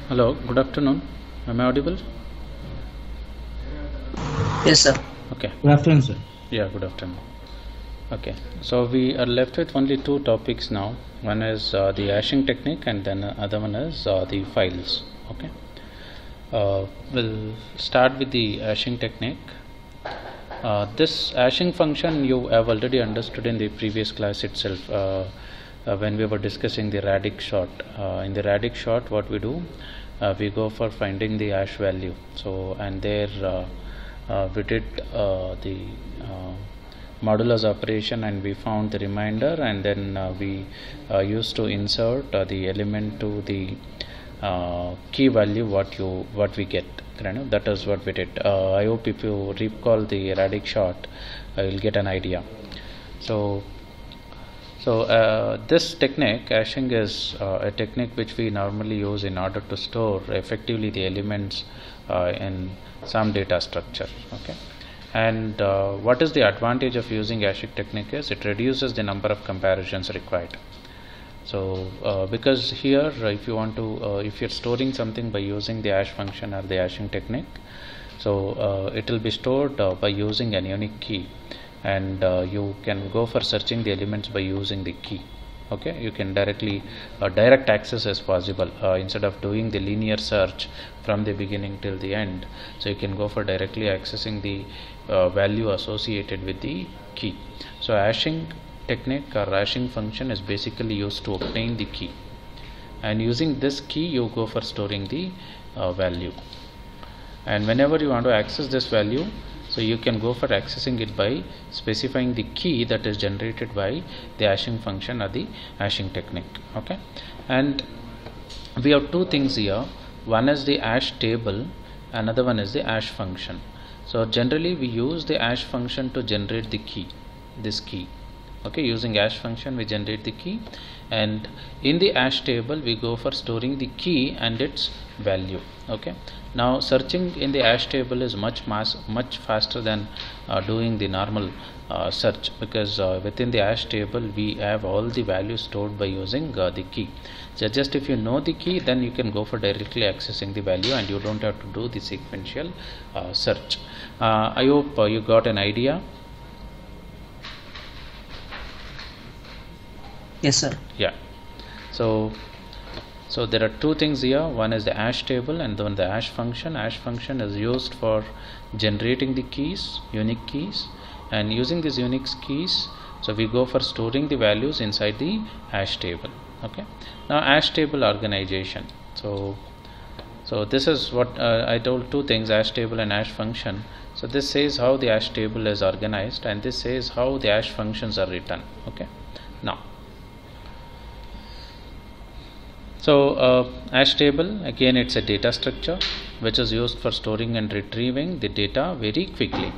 Hello, good afternoon. Am I audible? Yes, sir. Okay. Good afternoon, sir. Yeah, good afternoon. Okay. So we are left with only two topics now. One is the hashing technique, and then other one is the files. Okay. We'll start with the hashing technique. This hashing function you have already understood in the previous class itself. When we were discussing the radix sort. In the radix sort, what we do, we go for finding the hash value. So, and there we did the modulus operation, and we found the remainder, and then we used to insert the element to the key value what we get. That is what we did. I hope if you recall the radix sort, you will get an idea. So this technique, hashing, is a technique which we normally use in order to store effectively the elements in some data structure. Okay, and what is the advantage of using hashing technique is it reduces the number of comparisons required. So because here if you want to if you're storing something by using the hash function or the hashing technique, so it will be stored by using a unique key, and you can go for searching the elements by using the key. Okay, you can directly direct access as possible instead of doing the linear search from the beginning till the end. So you can go for directly accessing the value associated with the key. So hashing technique or hashing function is basically used to obtain the key, and using this key you go for storing the value, and whenever you want to access this value, so you can go for accessing it by specifying the key that is generated by the hashing function or the hashing technique. Okay, and we have two things here. One is the hash table, another one is the hash function. So generally we use the hash function to generate the key, this key. Okay, using hash function we generate the key, and in the hash table we go for storing the key and its value. Okay, now searching in the hash table is much faster than doing the normal search, because within the hash table we have all the values stored by using the key. So just if you know the key, then you can go for directly accessing the value, and you don't have to do the sequential search. I hope you got an idea. Yes, sir. Yeah. So there are two things here. One is the hash table, and then the hash function. Hash function is used for generating the keys, unique keys, and using these unique keys, so we go for storing the values inside the hash table. Okay, now hash table organization. So this is what I told, two things, hash table and hash function. So this says how the hash table is organized, and this says how the hash functions are written. Okay, now so hash table, again, it's a data structure which is used for storing and retrieving the data very quickly.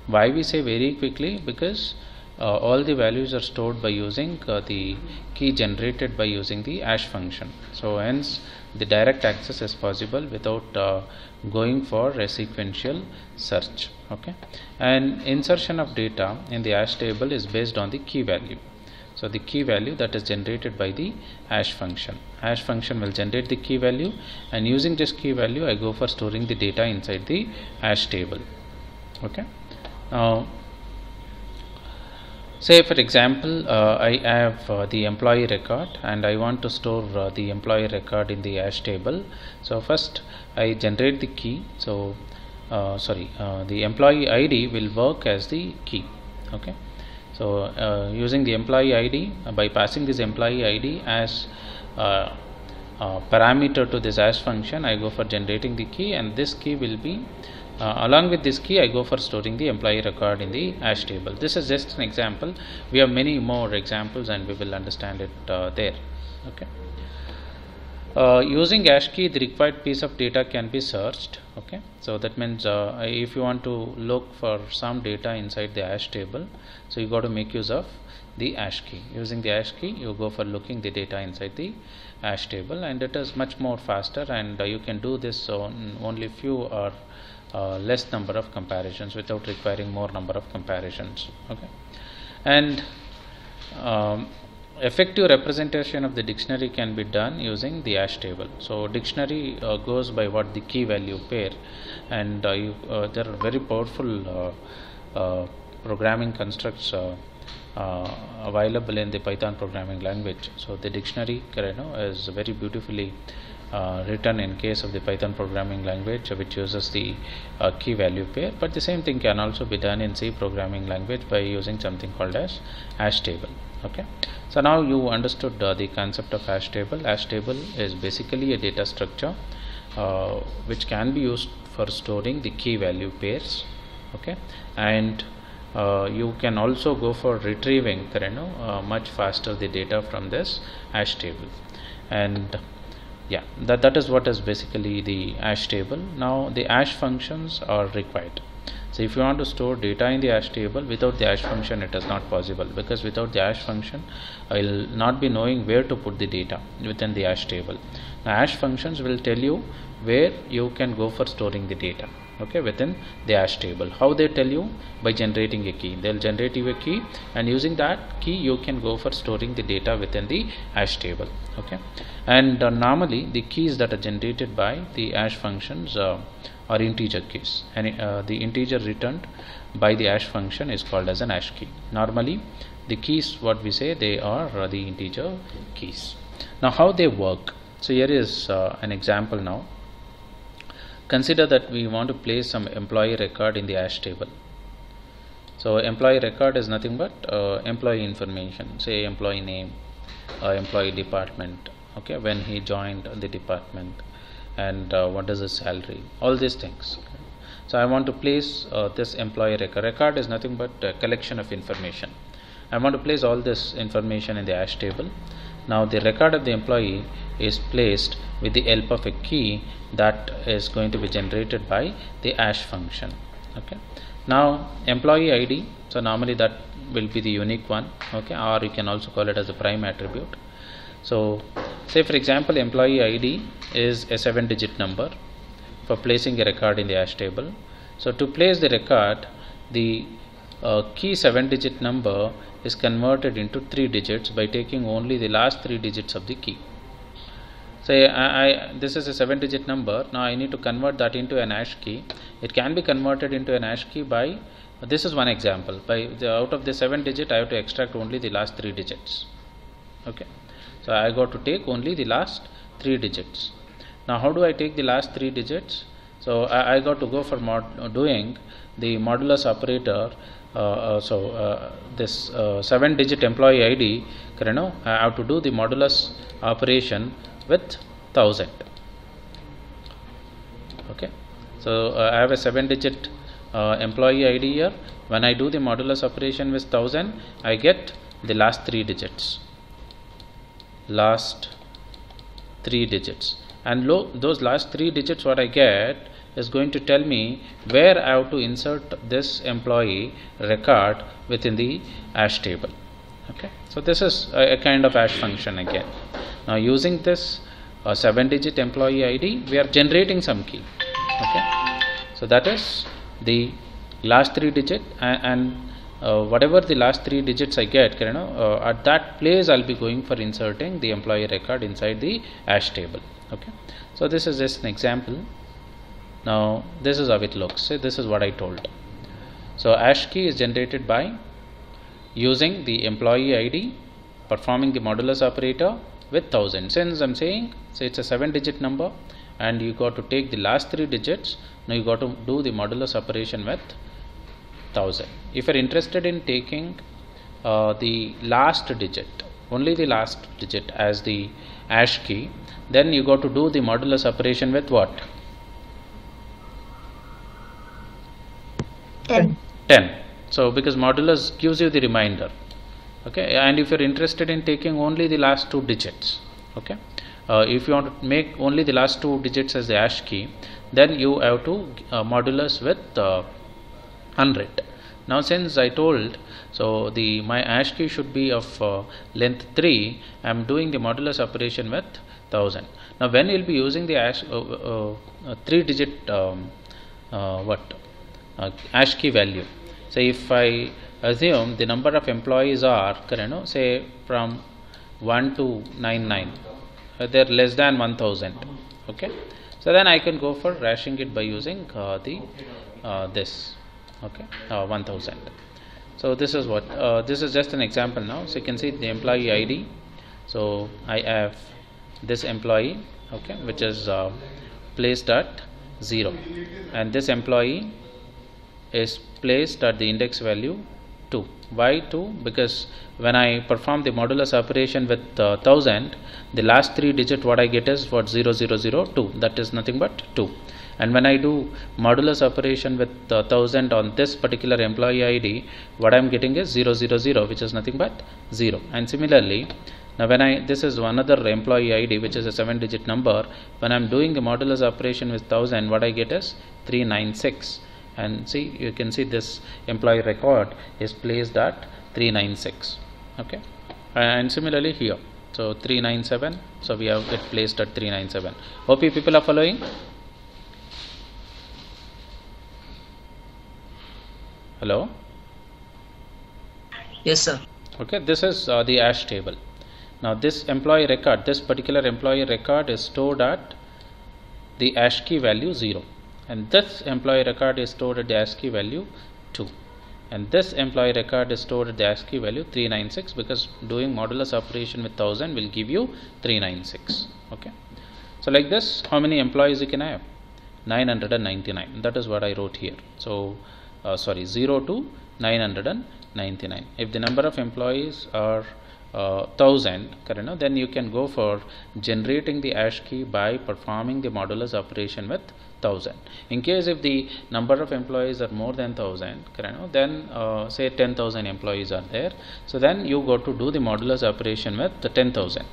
Why we say very quickly? Because all the values are stored by using the key generated by using the hash function. So hence the direct access is possible without going for a sequential search. Okay, and insertion of data in the hash table is based on the key value. So the key value that is generated by the hash function. Hash function will generate the key value, and using this key value I go for storing the data inside the hash table. Okay, now say for example I have the employee record, and I want to store the employee record in the hash table. So first I generate the key. So the employee ID will work as the key. Okay, so using the employee ID, by passing this employee ID as parameter to this hash function, I go for generating the key, and this key will be along with this key I go for storing the employee record in the hash table. This is just an example. We have many more examples, and we will understand it there. Okay. Using hash key, the required piece of data can be searched. Okay, so that means if you want to look for some data inside the hash table, so you got to make use of the hash key. Using the hash key, you go for looking the data inside the hash table, and it is much more faster, and you can do this on only few or less number of comparisons without requiring more number of comparisons. Okay, and effective representation of the dictionary can be done using the hash table. So dictionary goes by what the key value pair, and there are very powerful programming constructs available in the Python programming language. So the dictionary is very beautifully written in case of the Python programming language, which uses the key value pair, but the same thing can also be done in C programming language by using something called as hash table. Okay, so now you understood the concept of hash table. Hash table is basically a data structure which can be used for storing the key value pairs. Okay, and you can also go for retrieving much faster the data from this hash table. And yeah, that is what is basically the hash table. Now the hash functions are required. So if you want to store data in the hash table, without the hash function it is not possible, because without the hash function I will not be knowing where to put the data within the hash table. Now hash functions will tell you where you can go for storing the data, okay, within the hash table. How they tell you? By generating a key. They'll generate you a key, and using that key you can go for storing the data within the hash table. Okay, and normally the keys that are generated by the hash functions are integer keys, and the integer returned by the hash function is called as an hash key. Normally the keys, what we say, they are the integer keys. Now how they work? So here is an example. Now consider that we want to place some employee record in the hash table. So employee record is nothing but employee information, say employee name, employee department, okay, when he joined the department, and what is his salary, all these things. So I want to place this employee record. Record is nothing but a collection of information. I want to place all this information in the hash table. Now the record of the employee is placed with the help of a key that is going to be generated by the hash function. Okay, now employee ID, so normally that will be the unique one, okay, or you can also call it as a prime attribute. So say for example employee ID is a 7-digit number for placing a record in the hash table. So to place the record, the key 7-digit number is converted into 3 digits by taking only the last 3 digits of the key. Say this is a 7-digit number. Now I need to convert that into an hash key. It can be converted into an hash key by, this is one example, by out of the 7-digit I have to extract only the last 3 digits. Okay, so I got to take only the last 3 digits. Now how do I take the last 3 digits? So I got to go for doing the modulus operator. This 7-digit employee ID, I have to do the modulus operation with 1000. Okay, so I have a 7-digit employee ID here. When I do the modulus operation with 1000, I get the last 3 digits. Last 3 digits, and those last 3 digits what I get is going to tell me where I have to insert this employee record within the hash table. Okay, so this is a kind of hash function again. Now using this 7-digit employee ID, we are generating some key. Okay, so that is the last 3 digit, and whatever the last 3 digits I get, at that place I'll be going for inserting the employee record inside the hash table. Okay, so this is just an example. Now this is how it looks. So this is what I told. So hash key is generated by using the employee ID, performing the modulus operator with 1000. Since I'm saying, so it's a 7-digit number, and you got to take the last 3 digits. Now you got to do the modulus operation with 1000. If you're interested in taking the last digit, only the last digit as the hash key, then you got to do the modulus operation with what? 10. So because modulus gives you the remainder. Okay, and if you're interested in taking only the last 2 digits, okay, if you want to make only the last 2 digits as the hash key, then you have to modulus with 100. Now since I told, so my hash key should be of length 3, I am doing the modulus operation with 1000. Now when you will be using the hash 3-digit hash key value, so if I assume the number of employees are say from 1 to 99, they're less than 1000. Okay, so then I can go for rashing it by using this. Okay, 1000. So this is what this is just an example now. So you can see the employee ID. So I have this employee, okay, which is placed at 0, and this employee is placed at the index value 2. Why 2? Because when I perform the modulus operation with 1000, the last 3 digit what I get is what, 0002. That is nothing but 2. And when I do modulus operation with 1000 on this particular employee ID, what I am getting is 000, which is nothing but 0. And similarly, now when this is another employee ID, which is a 7-digit number, when I am doing a modulus operation with 1000, what I get is 396. And see, you can see this employee record is placed at 396. Okay, and similarly here, so 397, so we have it placed at 397. Hope you people are following. Hello? Yes, sir. Okay, this is the ASH table. Now this employee record, this particular employee record is stored at the ASH key value 0, and this employee record is stored at the ASH key value 2, and this employee record is stored at the ASH key value 396, because doing modulus operation with 1000 will give you 396. Okay, so like this, how many employees you can have? 999. That is what I wrote here. So 0 to 999. If the number of employees are 1000, correct, then you can go for generating the ASH key by performing the modulus operation with 1000. In case if the number of employees are more than 1000, correct, then say 10,000 employees are there, so then you go to do the modulus operation with the 10,000.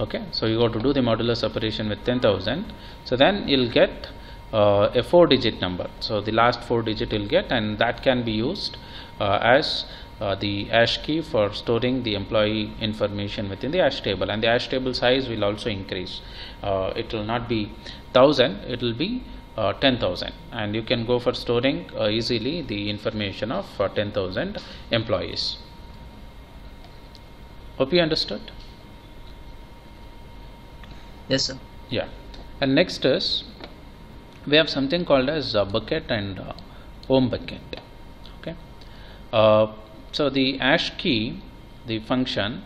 Okay, so you go to do the modulus operation with 10,000, so then you'll get a 4-digit number. So the last 4 digit you'll get, and that can be used as the ASH key for storing the employee information within the ASH table, and the ASH table size will also increase. It will not be 1000, it will be 10,000, and you can go for storing easily the information of 10,000 employees. Hope you understood. Yes, sir. Yeah, and next is we have something called as bucket and home bucket. Okay, so the ASH key, the function,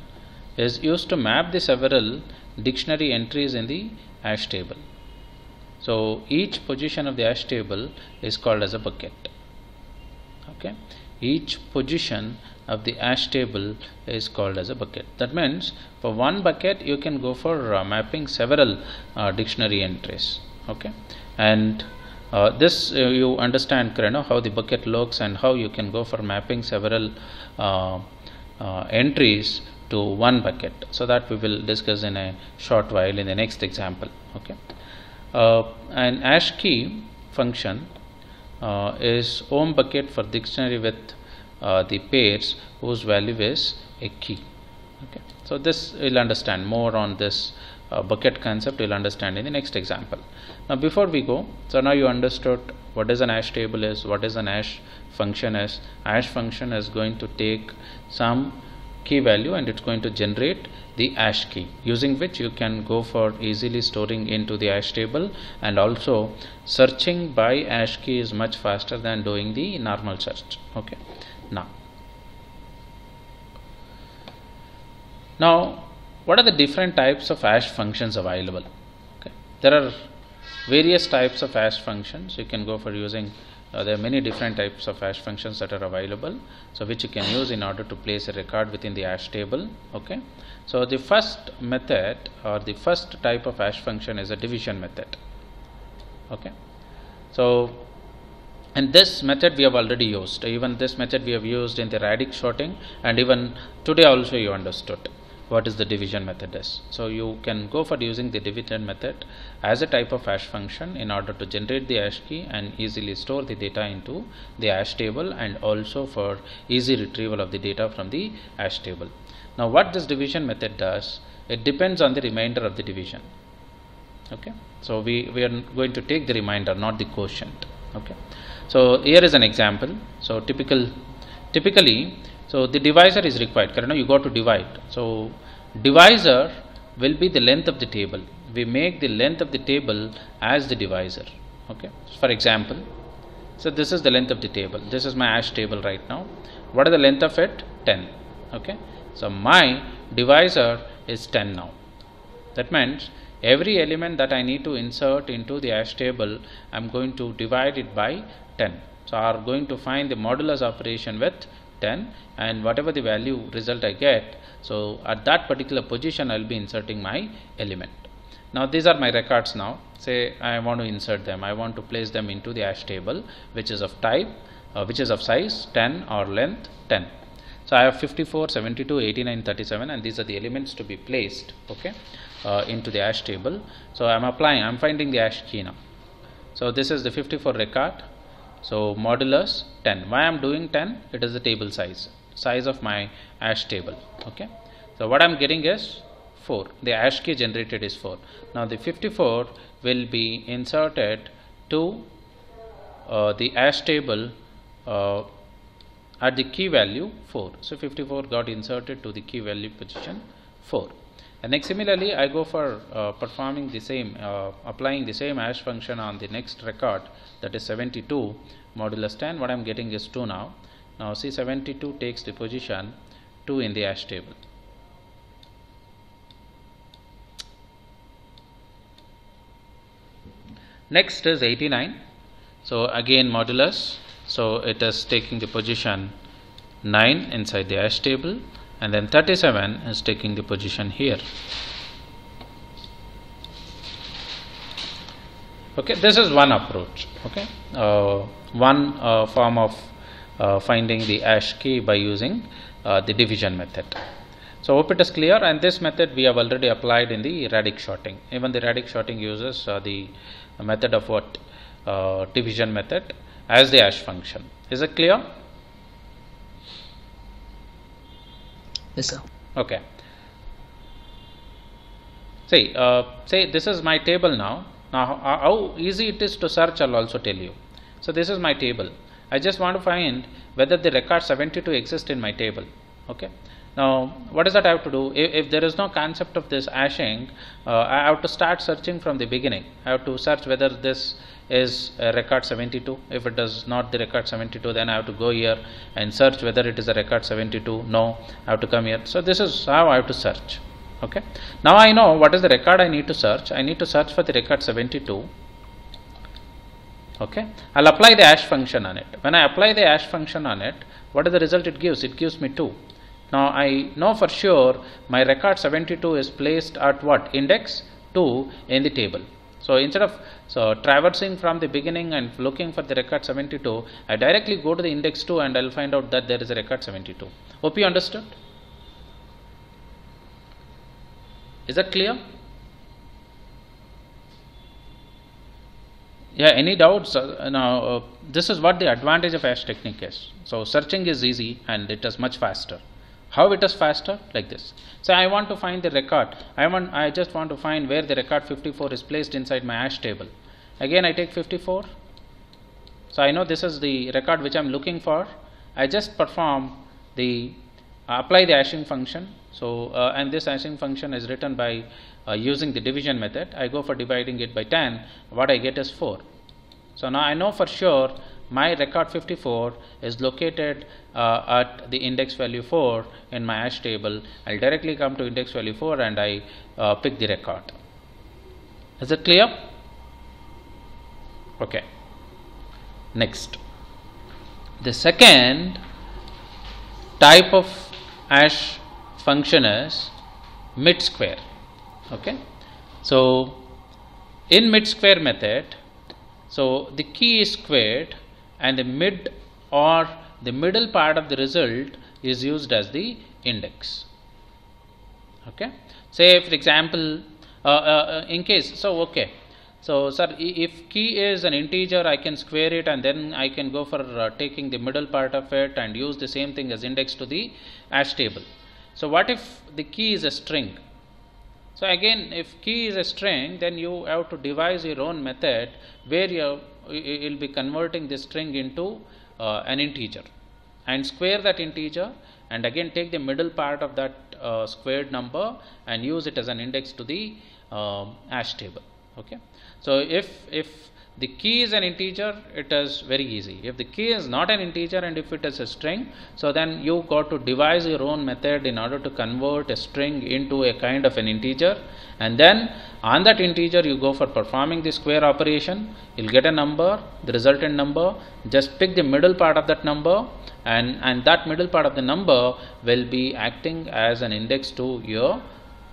is used to map the several dictionary entries in the ASH table. So each position of the ASH table is called as a bucket. Okay, each position of the ASH table is called as a bucket. That means for one bucket you can go for mapping several dictionary entries. Okay, and this you understand, how the bucket looks and how you can go for mapping several entries to one bucket. So that we will discuss in a short while in the next example. Okay, an ASH key function is home bucket for dictionary with the pairs whose value is a key. Okay, so this you'll understand more on this bucket concept. You'll understand in the next example. Now before we go, so now you understood what is an ASH table is, what is an ASH function is. ASH function is going to take some key value and it's going to generate the ASH key, using which you can go for easily storing into the ASH table, and also searching by ASH key is much faster than doing the normal search. Okay, now what are the different types of ASH functions available? Okay, there are various types of ASH functions. You can go for using there are many different types of ASH functions that are available, so which you can use in order to place a record within the ASH table. Okay, so the first method or the first type of ASH function is a division method. Okay, so and this method we have already used. Even this method we have used in the radix sorting, and even today also you understood what is the division method is. So you can go for using the division method as a type of ASH function in order to generate the ASH key and easily store the data into the ASH table, and also for easy retrieval of the data from the ASH table. Now what this division method does, it depends on the remainder of the division. Okay, so we are going to take the remainder, not the quotient. Okay, so here is an example. So typically, So the divisor is required. Correct? You got to divide. So divisor will be the length of the table. We make the length of the table as the divisor. Okay. For example, so this is the length of the table. This is my ASH table right now. What is the length of it? 10. Okay. So my divisor is 10 now. That means every element that I need to insert into the ASH table, I am going to divide it by 10. So I am going to find the modulus operation with 10, and whatever the value result I get, so at that particular position I will be inserting my element. Now these are my records. Now say I want to insert them, I want to place them into the ASH table, which is of type, which is of size 10 or length 10. So I have 54, 72, 89, 37, and these are the elements to be placed, okay, into the ASH table. So I am finding the ASH key now. So this is the 54 record. So modulus 10. Why I am doing 10? It is the table size of my ASH table. Okay. So what I am getting is 4. The ASH key generated is 4. Now the 54 will be inserted to the ASH table at the key value 4. So 54 got inserted to the key value position 4. And next, similarly, I go for performing the same, applying the same ASH function on the next record, that is 72 modulus 10. What I am getting is 2 now. Now see, 72 takes the position 2 in the ASH table. Next is 89. So again modulus. So it is taking the position 9 inside the ASH table. And then 37 is taking the position here. Okay, this is one approach. Okay, one form of finding the ASH key by using the division method. So hope it is clear. And this method we have already applied in the Radix sorting. Even the Radix sorting uses the method of what division method as the ASH function. Is it clear? Yes, sir. Okay. See, say this is my table now. Now, how easy it is to search, I'll also tell you. So this is my table. I just want to find whether the record 72 exists in my table. Okay. Now, what is that I have to do? If there is no concept of this hashing, I have to start searching from the beginning. I have to search whether this is a record 72. If it is not the record 72, then I have to go here and search whether it is a record 72. No, I have to come here. So this is how I have to search. Okay. Now I know what is the record I need to search. I need to search for the record 72. Okay. I'll apply the ASH function on it. When I apply the ASH function on it, what is the result it gives? It gives me 2. Now I know for sure my record 72 is placed at what? Index 2 in the table. So instead of traversing from the beginning and looking for the record 72, I directly go to the index 2 and I'll find out that there is a record 72. Hope you understood. Is that clear? Yeah, any doubts? Now this is what the advantage of ASH technique is. So searching is easy and it is much faster. How it is faster? Like this. So I want to find the record. I just want to find where the record 54 is placed inside my ASH table. Again I take 54. So I know this is the record which I am looking for. I just perform the apply the hashing function. So and this hashing function is written by using the division method. I go for dividing it by 10. What I get is 4. So now I know for sure my record 54 is located at the index value 4 in my ASH table. I'll directly come to index value 4 and I pick the record. Is it clear? Okay. Next, the second type of ASH function is mid square. Okay. So in mid square method, so the key is squared and the mid or the middle part of the result is used as the index. Okay. Say for example, in case, so okay. So sir, if key is an integer, I can square it and then I can go for taking the middle part of it and use the same thing as index to the ASH table. So what if the key is a string? So again, if key is a string, then you have to devise your own method where you will be converting the string into an integer. and square that integer, and again take the middle part of that squared number and use it as an index to the hash table. Okay. So if the key is an integer, it is very easy. If the key is not an integer and if it is a string, so then you got to devise your own method in order to convert a string into a kind of an integer, and then on that integer you go for performing the square operation. You'll get a number, the resultant number. Just pick the middle part of that number, and that middle part of the number will be acting as an index to your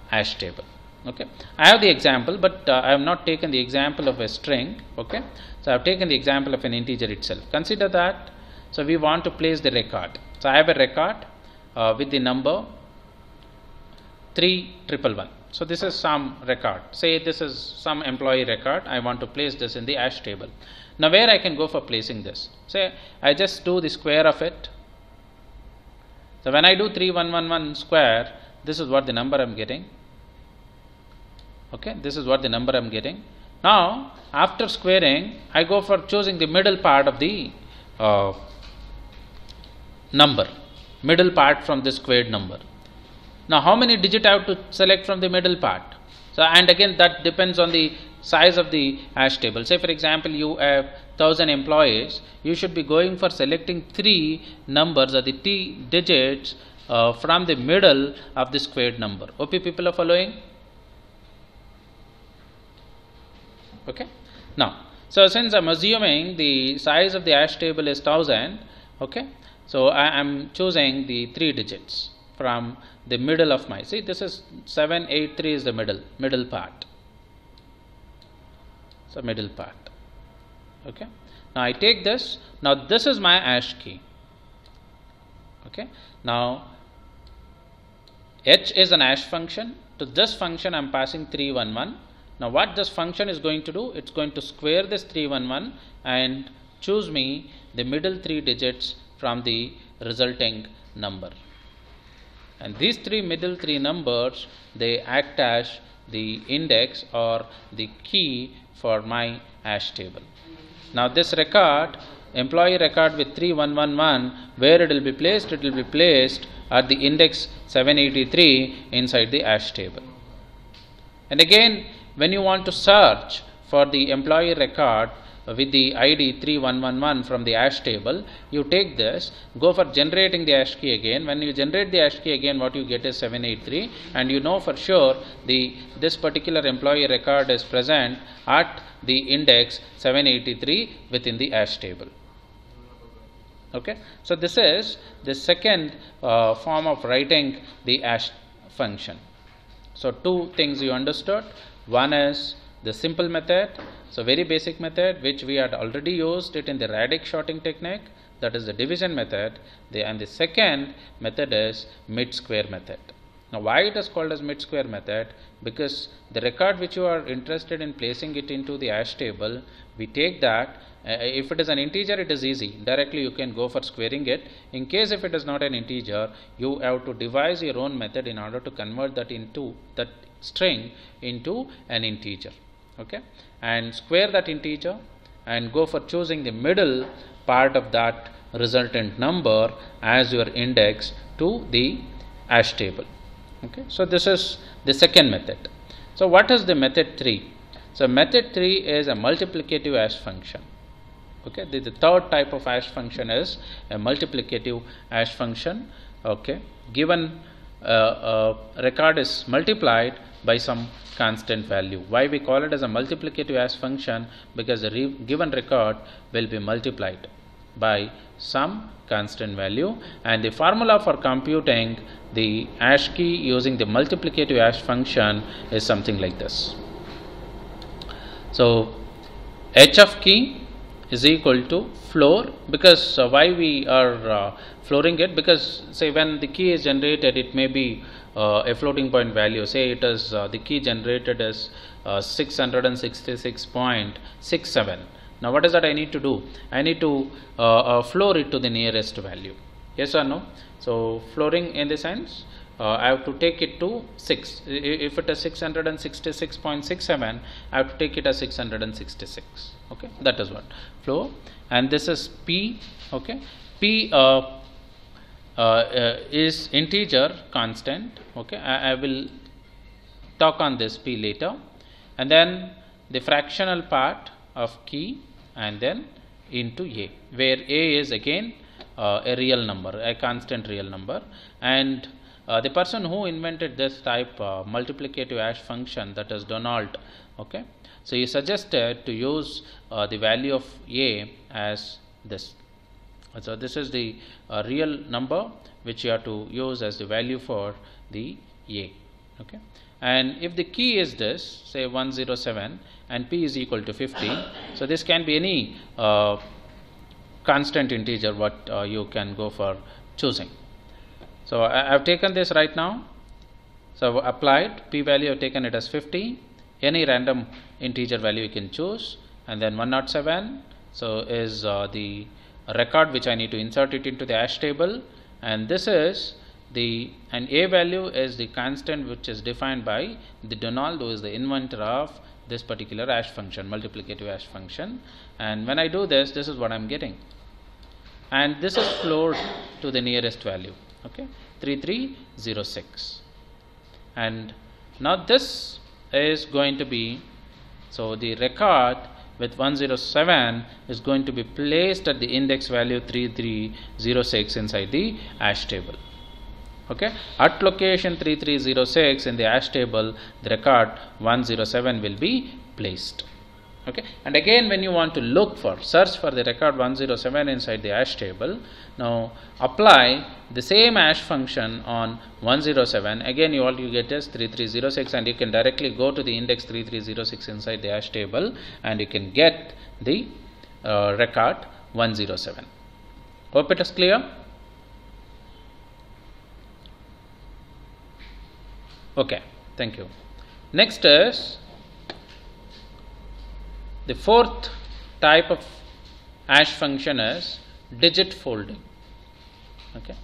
hash table. Okay, I have the example, but I have not taken the example of a string. Okay, so I have taken the example of an integer itself. Consider that. So we want to place the record. So I have a record with the number 3111. So this is some record. Say this is some employee record. I want to place this in the hash table. Now where I can go for placing this? Say I just do the square of it. So when I do 3111 square, this is what the number I am getting. Okay, this is what the number I am getting. Now after squaring, I go for choosing the middle part of the number, middle part from the squared number. Now how many digits I have to select from the middle part? So, and again that depends on the size of the hash table. Say for example you have 1000 employees, you should be going for selecting 3 numbers or the t digits from the middle of the squared number. OP people are following? Okay. Now, so since I am assuming the size of the hash table is 1000, okay, so I am choosing the 3 digits from the middle of my, see this is 783 is the middle part. So middle part. Okay. Now I take this. Now this is my hash key. Okay. Now h is an hash function. To this function I am passing 311. Now what this function is going to do, it's going to square this 311 and choose me the middle 3 digits from the resulting number. And these middle 3 numbers, they act as the index or the key for my hash table. Now this record, employee record with 3111, where it will be placed? It will be placed at the index 783 inside the hash table. And again, when you want to search for the employee record with the ID 3111 from the hash table, you take this, go for generating the hash key again. When you generate the hash key again, what you get is 783, and you know for sure this particular employee record is present at the index 783 within the hash table. Okay, so this is the second form of writing the hash function. So 2 things you understood. One is the simple method, so very basic method which we had already used it in the radix sorting technique, that is the division method. And the second method is mid-square method. Now why it is called as mid-square method? Because the record which you are interested in placing it into the hash table, we take that, if it is an integer it is easy, directly you can go for squaring it. In case if it is not an integer, you have to devise your own method in order to convert that string into an integer. Okay, and square that integer and go for choosing the middle part of that resultant number as your index to the hash table. Okay, so this is the second method. So what is the method 3? So method 3 is a multiplicative hash function. Okay, the third type of hash function is a multiplicative hash function. Okay, given a record is multiplied by some constant value. Why we call it as a multiplicative hash function? Because the given record will be multiplied by some constant value, and the formula for computing the hash key using the multiplicative hash function is something like this. So h of key is equal to floor, because why we are flooring it? Because say when the key is generated, it may be a floating point value. Say it is the key generated is 666.67. Now what is that I need to do? I need to floor it to the nearest value. Yes or no? So flooring in the sense, I have to take it to 6. If it is 666.67, I have to take it as 666. Okay, that is what floor. And this is P. Okay, P is integer constant. Okay, I will talk on this P later. And then the fractional part of key, and then into A, where A is again a real number, a constant real number. And the person who invented this type multiplicative hash function, that is Donald, okay, so he suggested to use the value of A as this. So this is the real number which you have to use as the value for the A. Okay, and if the key is this, say 107, and P is equal to 50, so this can be any constant integer what you can go for choosing. So I have taken this right now. So applied P value, I have taken it as 50. Any random integer value you can choose, and then 107 so is the record which I need to insert it into the hash table, and this is the, and A value is the constant which is defined by the Donald, who is the inventor of this particular hash function, multiplicative hash function. And when I do this, this is what I am getting, and this is floored to the nearest value, okay, 3306. And now this is going to be, so the record with 107 is going to be placed at the index value 3306 inside the hash table. Okay, at location 3306 in the hash table, the record 107 will be placed. Okay, and again when you want to look for, search for the record 107 inside the hash table, now apply the same hash function on 107. Again all you get is 3306, and you can directly go to the index 3306 inside the hash table, and you can get the record 107. Hope it is clear. Okay, thank you. Next is the fourth type of hash function is digit folding. Okay,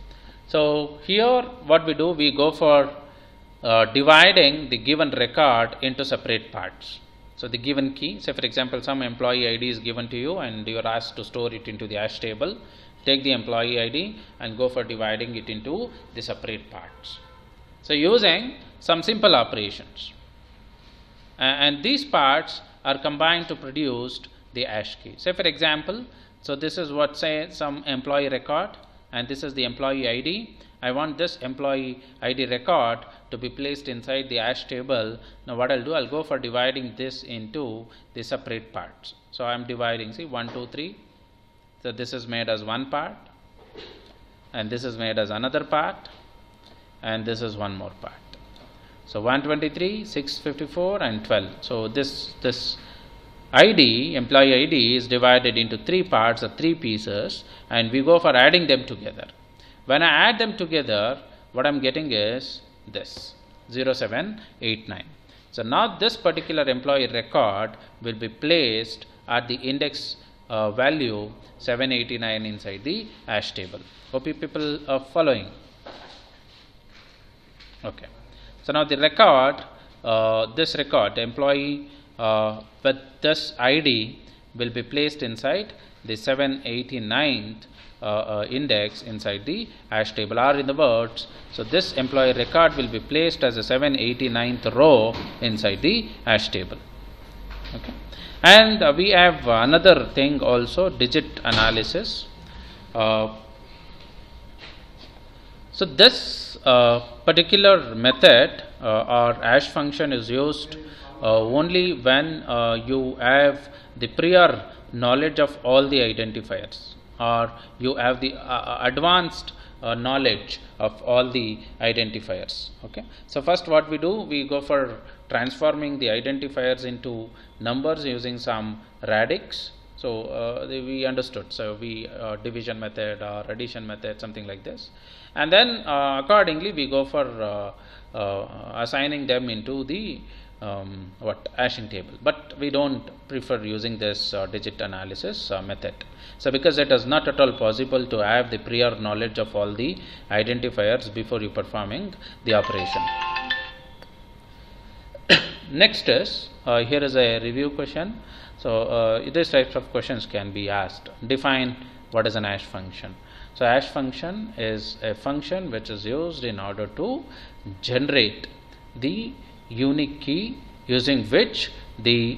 so here what we do, we go for dividing the given record into separate parts. So the given key, say for example some employee ID is given to you and you are asked to store it into the hash table. Take the employee ID and go for dividing it into the separate parts. So using some simple operations, and these parts are combined to produce the hash key. Say for example, so this is what, say some employee record, and this is the employee ID. I want this employee ID record to be placed inside the hash table. Now what I'll do, I'll go for dividing this into the separate parts. So I'm dividing, see 1, 2, 3. So this is made as one part, and this is made as another part, and this is one more part. So 123, 654 and 12. So this ID, employee ID, is divided into three parts or three pieces, and we go for adding them together. When I add them together, what I'm getting is this 0789. So now this particular employee record will be placed at the index value 789 inside the hash table. Hope you people are following. Okay. So now the record, this record, employee with this ID will be placed inside the 789th index inside the hash table, or in the words, so this employee record will be placed as a 789th row inside the hash table. Okay. And we have another thing also, digit analysis. So this particular method or hash function is used only when you have the prior knowledge of all the identifiers, or you have the advanced knowledge of all the identifiers. Okay. So first what we do, we go for transforming the identifiers into numbers using some radix. So we understood, so we division method or addition method, something like this, and then accordingly we go for assigning them into the hashing table. But we don't prefer using this digit analysis method. So because it is not at all possible to have the prior knowledge of all the identifiers before you performing the operation. Next is, here is a review question. So these types of questions can be asked. Define what is an hash function. So hash function is a function which is used in order to generate the unique key using which the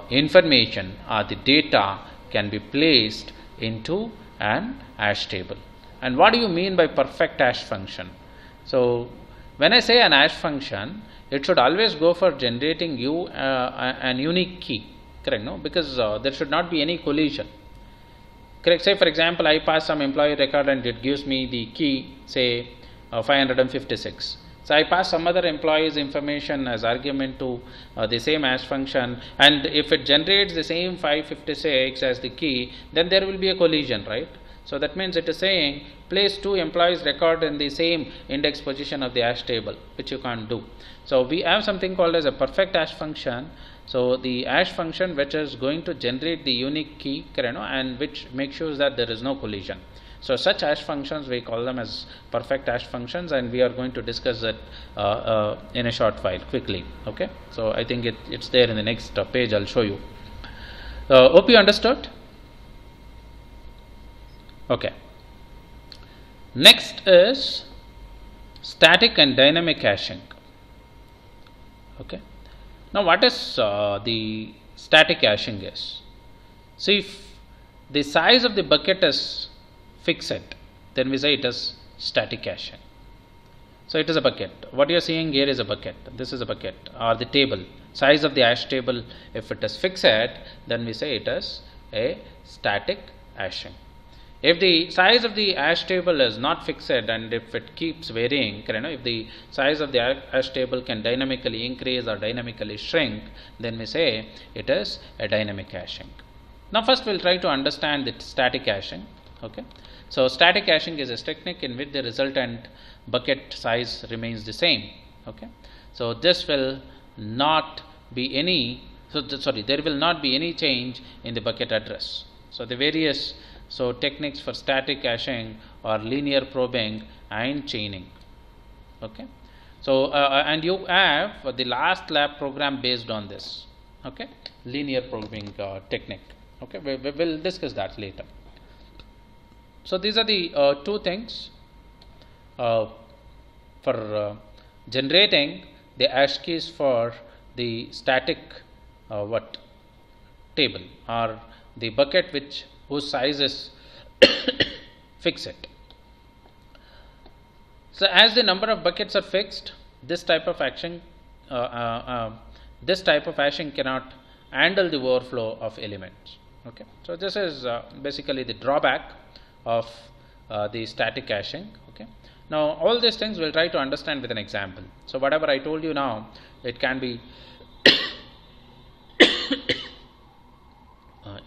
information or the data can be placed into an hash table. And what do you mean by perfect hash function? So when I say an hash function, it should always go for generating you an unique key, correct? No, because there should not be any collision. Correct. Say for example, I pass some employee record and it gives me the key, say 556. So I pass some other employee's information as argument to the same hash function, and if it generates the same 556 as the key, then there will be a collision, right? So that means it is saying place two employees record in the same index position of the hash table, which you can't do. So we have something called as a perfect hash function. So the hash function which is going to generate the unique key, and which makes sure that there is no collision. So such hash functions we call them as perfect hash functions, and we are going to discuss that in a short while quickly. Okay, so I think it's there in the next page. I'll show you. Hope you understood. Okay. Next is static and dynamic hashing. Okay. Now what is the static hashing is? So if the size of the bucket is fixed, then we say it is static hashing. So it is a bucket. What you are seeing here is a bucket. This is a bucket, or the table. Size of the hash table, if it is fixed, then we say it is a static hashing. If the size of the hash table is not fixed and if it keeps varying, if the size of the hash table can dynamically increase or dynamically shrink, then we say it is a dynamic hashing. Now first we'll try to understand the static hashing. Okay. So static hashing is a technique in which the resultant bucket size remains the same. Okay. So this will not be any, there will not be any change in the bucket address. So the various techniques for static hashing are linear probing and chaining. Okay. So and you have the last lab program based on this. Okay. Linear probing technique. Okay. We will discuss that later. So these are the two things for generating the hash keys for the static table or the bucket whose size is fixed. So as the number of buckets are fixed, this type of hashing cannot handle the overflow of elements. Okay. So this is basically the drawback of the static hashing. Okay. Now all these things we'll try to understand with an example. So whatever I told you now, it can be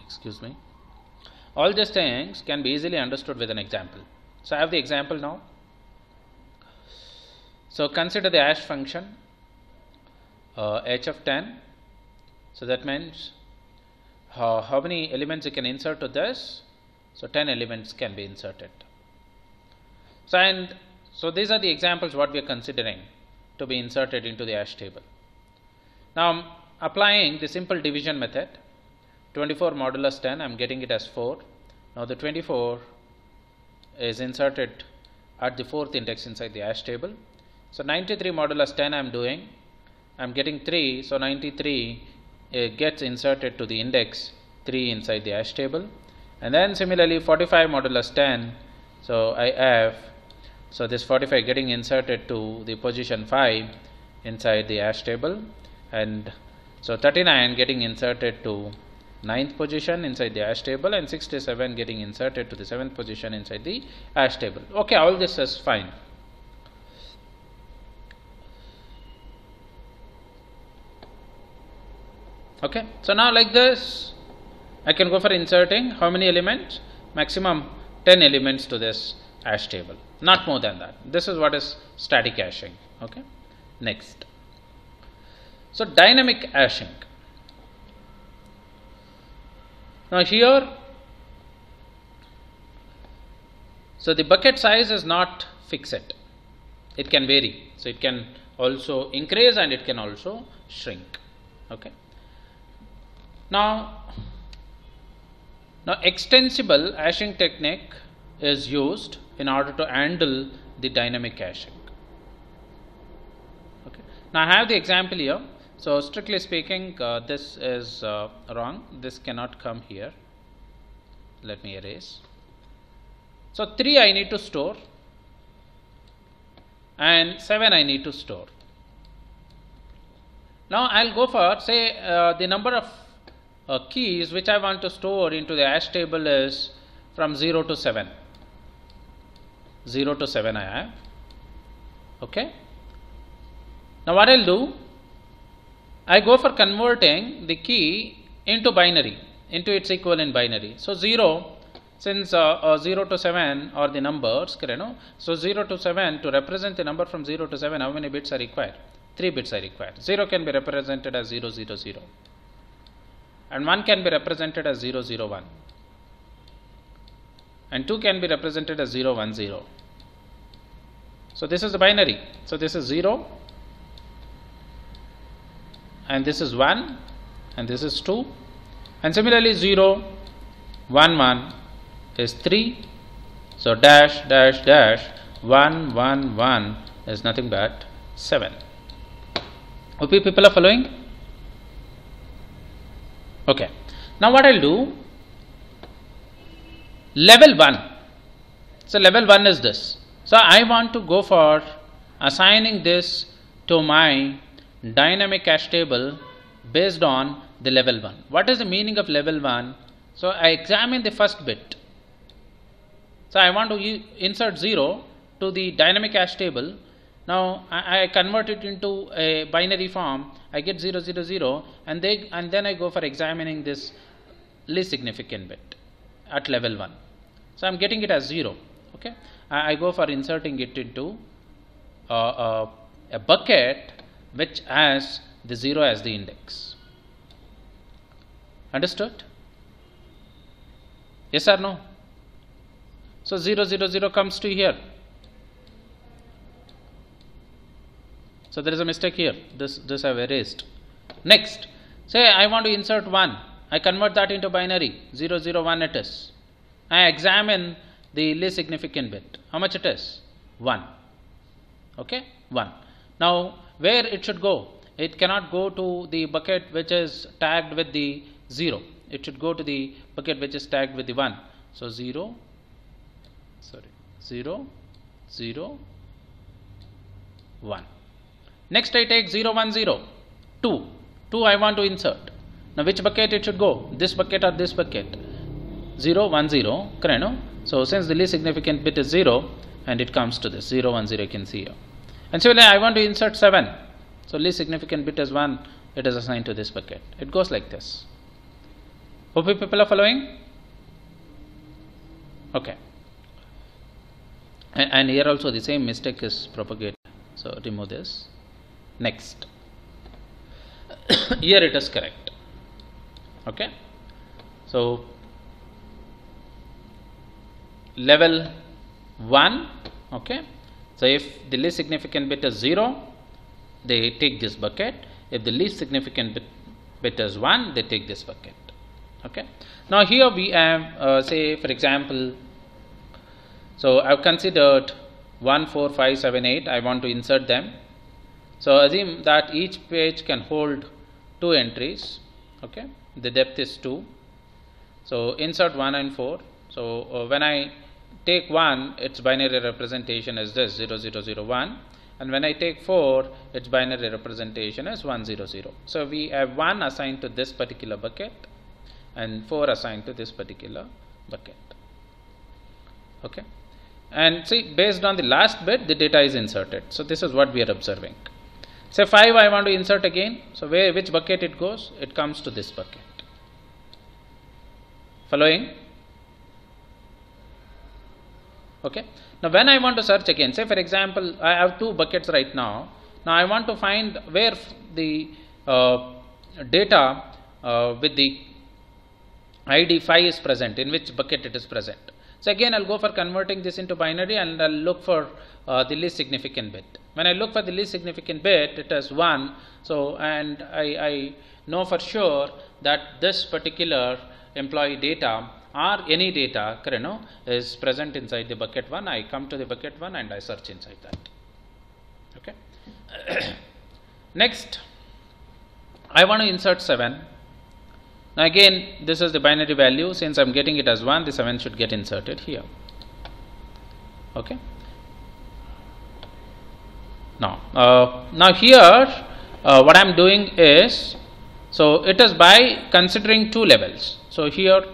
excuse me. All these things can be easily understood with an example. So I have the example now. So consider the hash function h of 10. So that means how many elements you can insert to this? So 10 elements can be inserted. So these are the examples what we are considering to be inserted into the hash table. Now I'm applying the simple division method. 24 modulus 10, I am getting it as 4. Now the 24 is inserted at the 4th index inside the hash table. So 93 modulus 10 I am doing, I am getting 3, so 93 gets inserted to the index 3 inside the hash table. And then similarly 45 modulus 10, so I have, so this 45 getting inserted to the position 5 inside the hash table, and so 39 getting inserted to 9th position inside the hash table, and 67 getting inserted to the 7th position inside the hash table. Okay, all this is fine. Okay, so now like this, I can go for inserting how many elements? Maximum 10 elements to this hash table, not more than that. This is what is static hashing. Okay, next. So dynamic hashing. Now here, so the bucket size is not fixed. It can vary. So it can also increase and it can also shrink. Okay. Now Now extensible hashing technique is used in order to handle the dynamic caching. Okay. Now I have the example here. So strictly speaking, this is wrong. This cannot come here. Let me erase. So 3 I need to store and 7 I need to store. Now I'll go for, say, the number of keys which I want to store into the hash table is from 0 to 7. 0 to 7 I have. Okay. Now what I'll do, I go for converting the key into binary, into its equivalent binary. So 0, since 0 to 7 are the numbers, so 0 to 7, to represent the number from 0 to 7, how many bits are required? 3 bits are required. 0 can be represented as 0, 0, 0. And 1 can be represented as 0, 0, 1. And 2 can be represented as 0, 1, 0. So this is the binary. So this is 0. And this is 1. And this is 2. And similarly 0, 1, 1 is 3. So dash, dash, dash, 1, 1, 1 is nothing but 7. Hope people are following? Okay. Now what I'll do, level 1. So level 1 is this. So I want to go for assigning this to my dynamic cache table based on the level 1. What is the meaning of level 1? So I examine the first bit. So I want to insert 0 to the dynamic cache table. Now I convert it into a binary form. I get 0, 0, 0, and then I go for examining this least significant bit at level 1. So I'm getting it as 0. Okay. I go for inserting it into a bucket which has the 0 as the index. Understood? Yes or no? So 0, 0, 0 comes to here. So there is a mistake here. This I have erased. Next, say I want to insert 1. I convert that into binary. 0, 0, 1 it is. I examine the least significant bit. How much it is? 1. Okay, 1. Now where it should go? It cannot go to the bucket which is tagged with the 0. It should go to the bucket which is tagged with the 1. So 0, 0, 0, 1. Next I take 0, 1, 0, 2. 2 I want to insert. Now which bucket it should go? This bucket or this bucket? 0, 1, 0. Correct? So since the least significant bit is 0, and it comes to this 0, 1, 0, you can see here. And similarly I want to insert 7. So least significant bit is 1. It is assigned to this bucket. It goes like this. Hope people are following? Okay. And here also the same mistake is propagated. So remove this. Next. Here it is correct. Okay. So level 1. Okay. So if the least significant bit is 0, they take this bucket. If the least significant bit is 1, they take this bucket. Okay. Now here we have say for example, so I have considered 1, 4, 5, 7, 8. I want to insert them. So assume that each page can hold 2 entries. Okay. The depth is 2. So insert 1 and 4. So when I take 1, its binary representation is this 0, 0, 0, 1. And when I take 4, its binary representation is 1, 0, 0. So we have 1 assigned to this particular bucket and 4 assigned to this particular bucket. Okay. And see, based on the last bit, the data is inserted. So this is what we are observing. Say 5 I want to insert again. So which bucket it goes? It comes to this bucket. Following? Okay. Now when I want to search again, say for example, I have 2 buckets right now. Now I want to find where the data with the ID 5 is present, in which bucket it is present. So again I'll go for converting this into binary and I'll look for the least significant bit. When I look for the least significant bit, it is 1. So and I know for sure that this particular employee data or any data is present inside the bucket 1, I come to the bucket 1 and I search inside that. Okay. Next, I want to insert 7. Now again, this is the binary value. Since I am getting it as 1, the 7 should get inserted here. Okay. Now here what I am doing is, so it is by considering 2 levels. So here,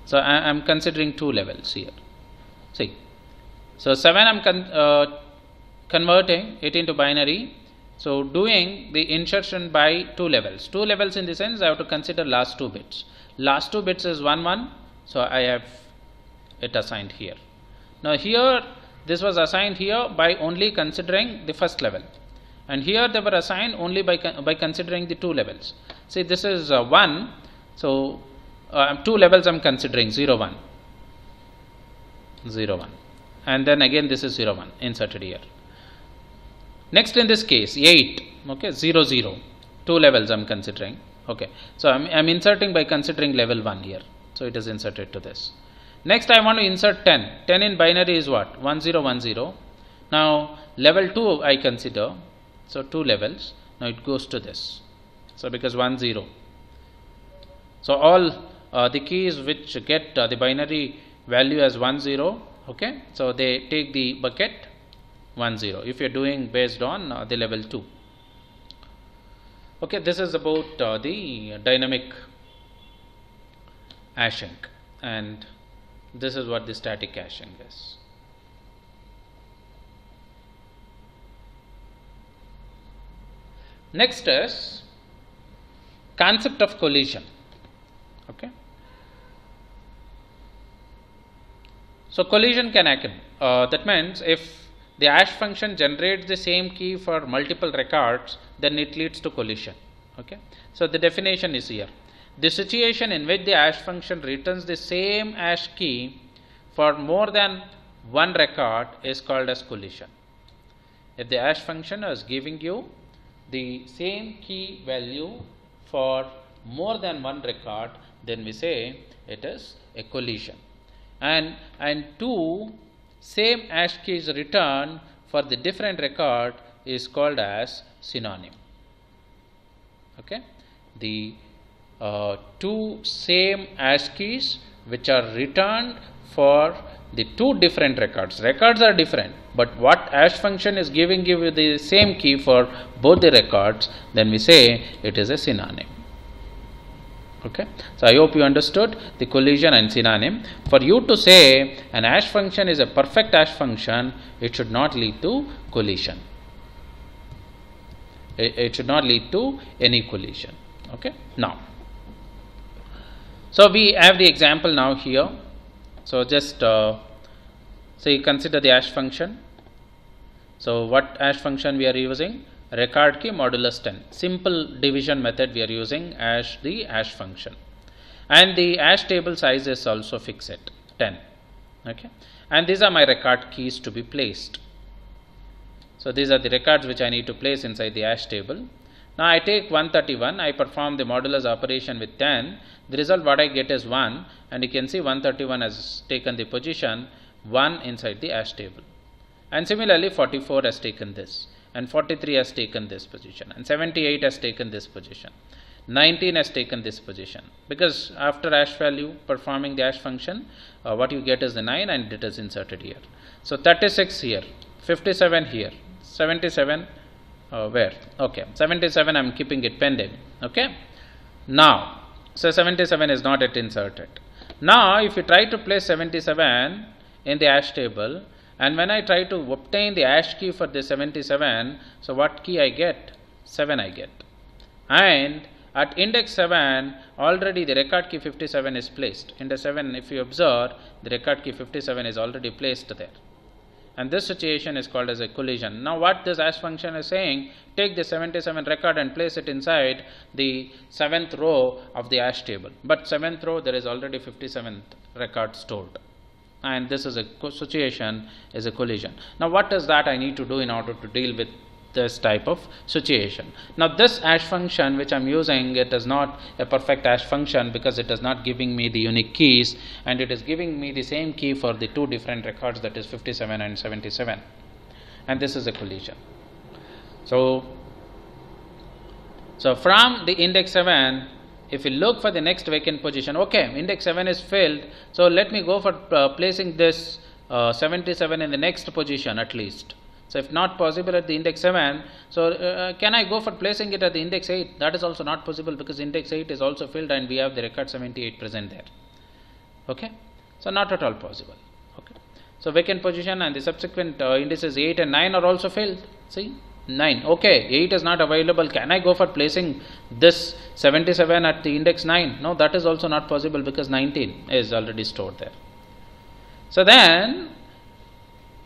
so I am considering 2 levels here. See, so 7 I am converting it into binary. So doing the insertion by 2 levels. 2 levels in the sense I have to consider last 2 bits. Last 2 bits is 1 1. So I have it assigned here. Now here this was assigned here by only considering the first level, and here they were assigned only by considering the 2 levels. See, this is 1. So 2 levels I am considering 0 1 0 1, and then again this is 0 1 inserted here. Next in this case 8, okay, 0 0, 2 levels I am considering. Okay, so I am inserting by considering level 1 here, so it is inserted to this. Next I want to insert 10. 10 in binary is what? 1 0 1 0. Now level 2 I consider, so 2 levels. Now it goes to this. So because 1 0. So all the keys which get the binary value as 1 0, okay, so they take the bucket 1 0 if you are doing based on the level 2. Okay, this is about the dynamic hashing, and this is what the static hashing is. Next is concept of collision. Okay, so collision can happen. That means if the hash function generates the same key for multiple records, then it leads to collision. Okay, so the definition is here. The situation in which the hash function returns the same hash key for more than one record is called as collision. If the hash function is giving you the same key value for more than one record, then we say it is a collision. And 2 same hash keys returned for the different record is called as synonym. Okay, the 2 same hash keys which are returned for the 2 different records. Records are different, but what hash function is giving you the same key for both the records, then we say it is a synonym. Okay, so I hope you understood the collision and synonym. For you to say an hash function is a perfect hash function, it should not lead to collision. It should not lead to any collision. Okay, now, so we have the example now here. So just say consider the hash function. So what hash function we are using? Record key modulus 10. Simple division method we are using as the hash function, and the hash table size is also fixed 10. Okay, and these are my record keys to be placed. So these are the records which I need to place inside the hash table. Now I take 131, I perform the modulus operation with 10. The result what I get is 1, and you can see 131 has taken the position 1 inside the hash table, and similarly 44 has taken this, and 43 has taken this position, and 78 has taken this position, 19 has taken this position, because after hash value performing the hash function what you get is the 9, and it is inserted here. So 36 here, 57 here, 77 where? Okay, 77 I am keeping it pending. Okay, now so 77 is not yet inserted. Now if you try to place 77 in the hash table, and when I try to obtain the hash key for the 77, so what key I get? 7 I get, and at index 7 already the record key 57 is placed. Index 7, if you observe, the record key 57 is already placed there, and this situation is called as a collision. Now what this hash function is saying, take the 77 record and place it inside the 7th row of the hash table, but 7th row there is already 57th record stored, and this is a situation is a collision. Now what is that I need to do in order to deal with this type of situation. Now this hash function which I'm using, it is not a perfect hash function because it is not giving me the unique keys, and it is giving me the same key for the two different records, that is 57 and 77, and this is a collision. So from the index 7, if you look for the next vacant position, okay, index 7 is filled, so let me go for placing this 77 in the next position at least. So if not possible at the index 7, so can I go for placing it at the index 8? That is also not possible because index 8 is also filled and we have the record 78 present there. Okay, so not at all possible. Okay, so vacant position and the subsequent indices 8 and 9 are also filled. See, 9, okay, 8 is not available. Can I go for placing this 77 at the index 9? No, that is also not possible because 19 is already stored there. So then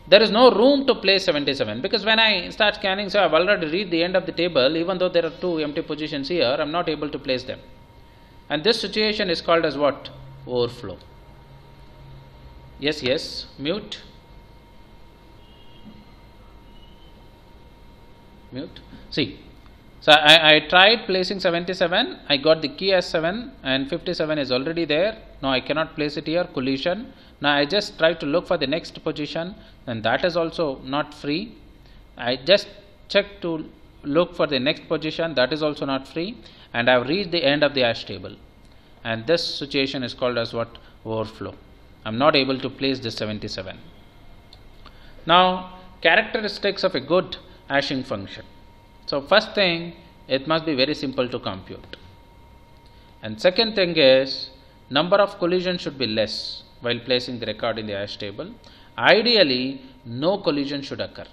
there is no room to place 77 because when I start scanning, so I have already reached the end of the table, even though there are two empty positions here, I am not able to place them. And this situation is called as what? Overflow. Yes, mute. See, so I tried placing 77, I got the key as 7 and 57 is already there. Now I cannot place it here, collision. Now I just try to look for the next position, and that is also not free. I just check to look for the next position, that is also not free, and I have reached the end of the hash table. And this situation is called as what? Overflow. I am not able to place this 77. Now characteristics of a good hashing function. So first thing, it must be very simple to compute, and second thing is number of collisions should be less while placing the record in the hash table. Ideally no collision should occur,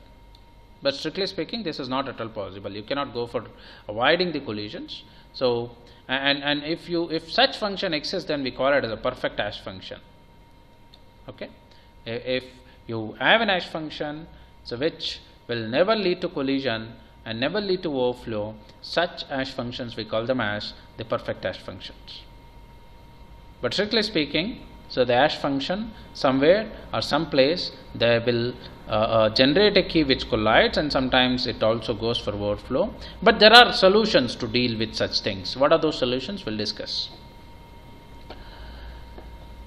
but strictly speaking this is not at all possible. You cannot go for avoiding the collisions. So and if such function exists, then we call it as a perfect hash function. Okay, if you have an hash function so which will never lead to collision and never lead to overflow, such hash functions we call them as the perfect hash functions. But strictly speaking, so the hash function somewhere or someplace they will generate a key which collides, and sometimes it also goes for overflow. But there are solutions to deal with such things. What are those solutions? We'll discuss.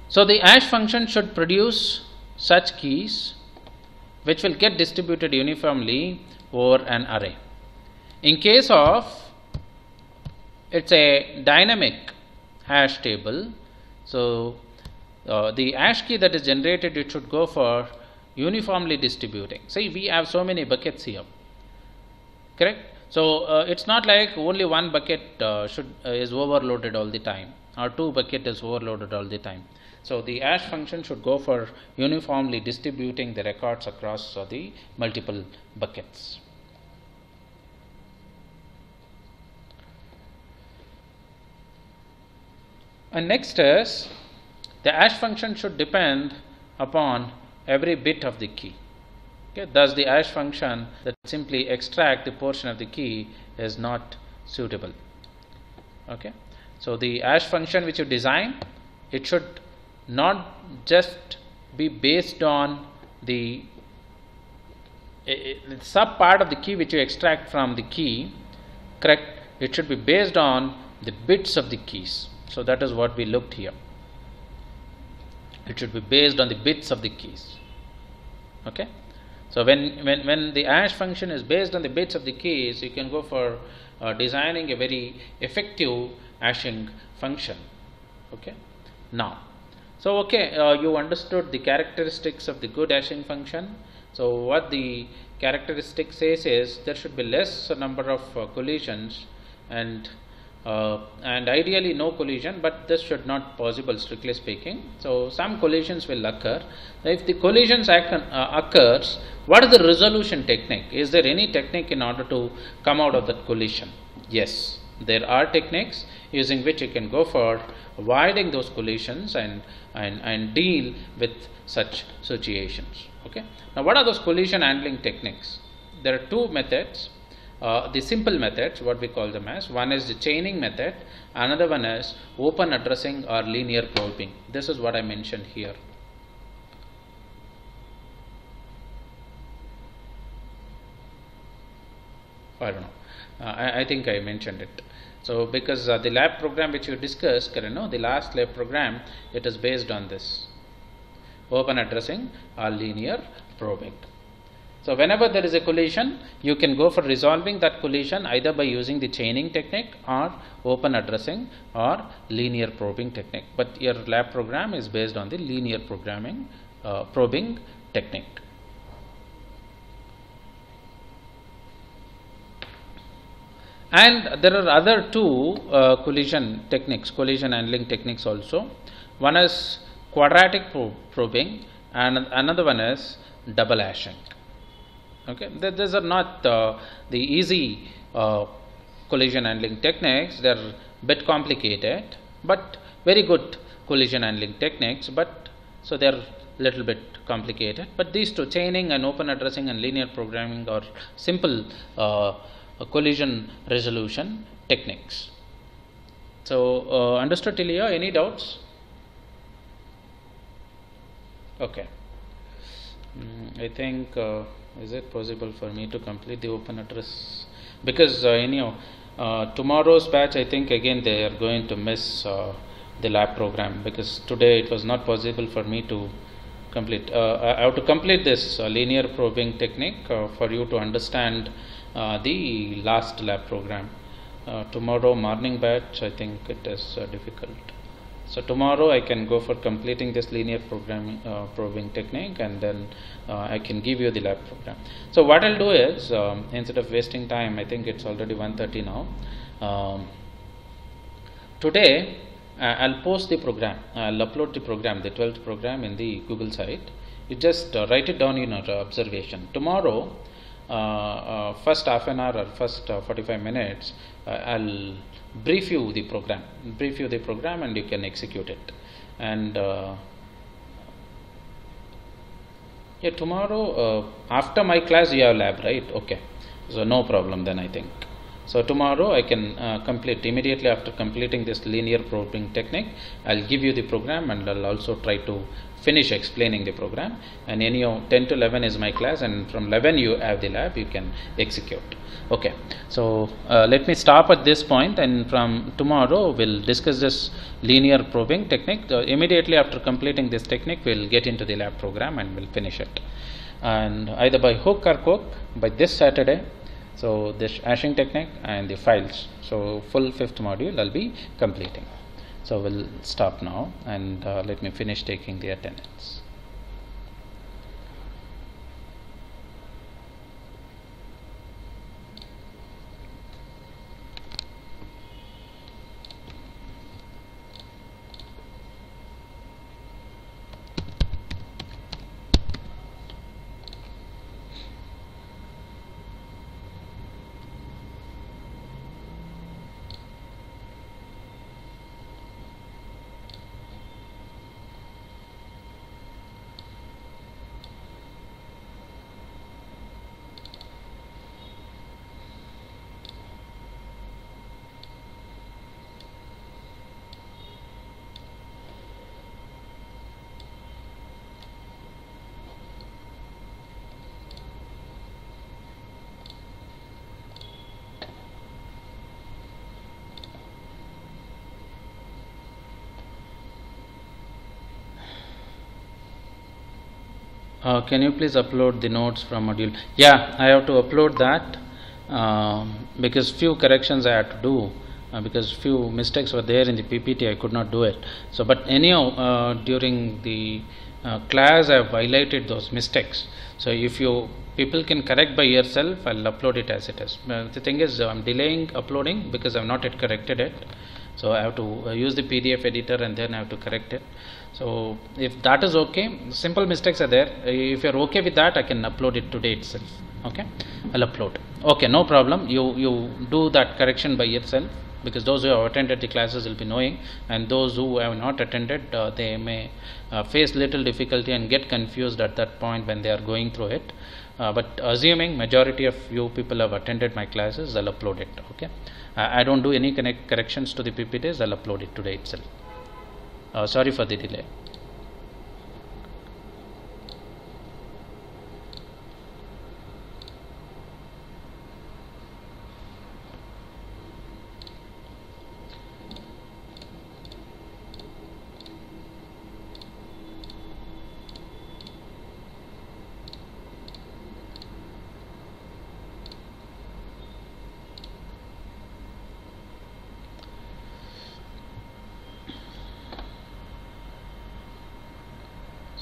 So the hash function should produce such keys which will get distributed uniformly over an array. In case of it's a dynamic hash table, so the hash key that is generated, it should go for uniformly distributing. See, we have so many buckets here, correct? So it's not like only one bucket is overloaded all the time, or two bucket is overloaded all the time. So the hash function should go for uniformly distributing the records across the multiple buckets. And next is the hash function should depend upon every bit of the key. Okay, thus the hash function that simply extract the portion of the key is not suitable. Okay, so the hash function which you design, it should not just be based on the sub part of the key which you extract from the key, correct? It should be based on the bits of the keys. So that is what we looked here. It should be based on the bits of the keys. Okay, so when the hash function is based on the bits of the keys, you can go for designing a very effective hashing function. Okay, now so you understood the characteristics of the good hashing function. So what the characteristic says is there should be less number of collisions, and ideally no collision, but this should not possible strictly speaking. So some collisions will occur. If the collisions occurs, what is the resolution technique? Is there any technique in order to come out of that collision? Yes, there are techniques using which you can go for avoiding those collisions and deal with such situations. Okay, now what are those collision handling techniques? There are two methods. The simple methods, what we call them as, one is the chaining method, another one is open addressing or linear probing. This is what I mentioned here. I don't know. I think I mentioned it. So because the lab program which you discussed, the last lab program, it is based on this open addressing or linear probing. So whenever there is a collision, you can go for resolving that collision either by using the chaining technique or open addressing or linear probing technique. But your lab program is based on the linear probing technique. And there are other two collision handling techniques also. One is quadratic probing and another one is double hashing. Okay, these are not the easy collision handling techniques. They are a bit complicated, but very good collision handling techniques. But so they are little bit complicated. But these two, chaining and open addressing and linear programming, are simple collision resolution techniques. So understood till here? Any doubts? Okay. I think is it possible for me to complete the open address? Because anyhow, tomorrow's batch, I think again they are going to miss the lab program, because today it was not possible for me to complete. I have to complete this linear probing technique for you to understand the last lab program. Tomorrow morning batch, I think it is difficult. So tomorrow I can go for completing this linear probing technique, and then I can give you the lab program. So what I'll do is, instead of wasting time, I think it's already 1:30 now. Today I'll post the program. I'll upload the program, the 12th program, in the Google site. You just write it down in your observation. Tomorrow, first half an hour or first 45 minutes, I'll brief you the program, and you can execute it. And yeah, tomorrow after my class you have lab, right? Okay, so no problem then, I think. So tomorrow I can complete immediately after completing this linear probing technique. I'll give you the program, and I'll also try to finish explaining the program. And 10 to 11 is my class, and from 11 you have the lab, you can execute. Okay, so let me stop at this point, and from tomorrow we'll discuss this linear probing technique. Immediately after completing this technique, we'll get into the lab program and we'll finish it, and either by hook or crook by this Saturday. So this hashing technique and the files, so full 5th module I'll be completing. So we'll stop now, and let me finish taking the attendance. Can you please upload the notes from module? Yeah, I have to upload that because few corrections I had to do, because few mistakes were there in the PPT. I could not do it. So, but anyhow, during the class I have highlighted those mistakes. So if you people can correct by yourself, I'll upload it as it is. The thing is, I'm delaying uploading because I've not yet corrected it. So I have to use the PDF editor, and then I have to correct it. So if that is okay, simple mistakes are there. If you're okay with that, I can upload it today itself. Okay, I'll upload. Okay, no problem. You do that correction by yourself, because those who have attended the classes will be knowing, and those who have not attended, they may face little difficulty and get confused at that point when they are going through it. But assuming majority of you people have attended my classes, I'll upload it. Okay, I don't do any corrections to the PPTs. I'll upload it today itself. Sorry for the delay.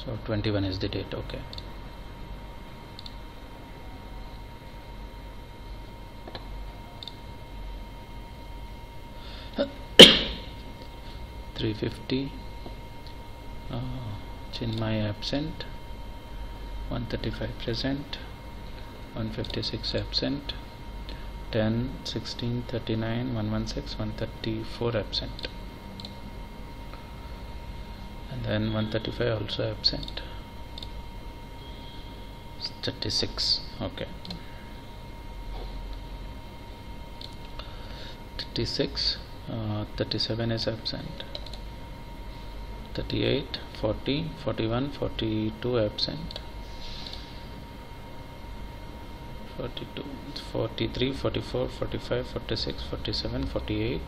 So 21 is the date. Okay. $350. Chinmay absent. 135 present. 156 absent. 10, 16, 39, 116, 134 absent. And then 135 also absent. 36. Okay. 36. 37 is absent. 38, 40, 41, 42 absent. 42, 43, 44, 45, 46, 47, 48.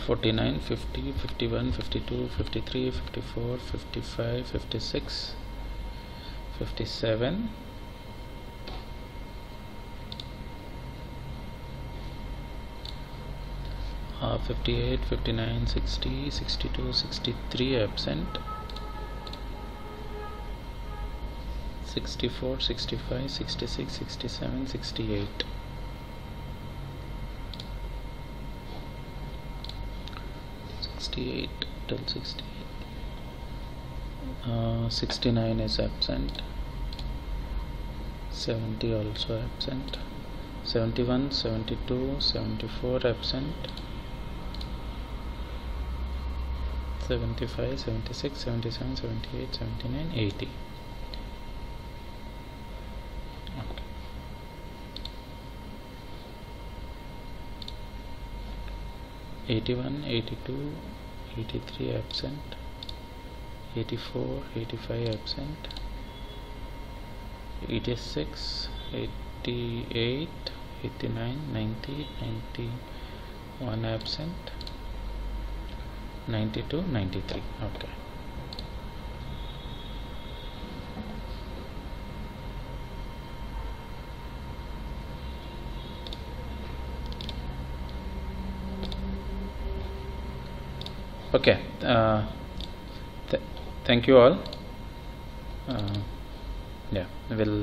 49, 50, 51, 52, 53, 54, 55, 56, 57, 58, 59, 60, 62, 63 absent, 64, 65, 66, 67, 68. 68 till 68. 69 is absent. 70 also absent. 71, 72, 74 absent. 75, 76, 77, 78, 79, 80. Okay. 81, 82, 83 absent. 84, 85 absent. 86, 88, 89, 90, 91 absent. 92, 93. Okay. Okay. Thank you all. Yeah, we'll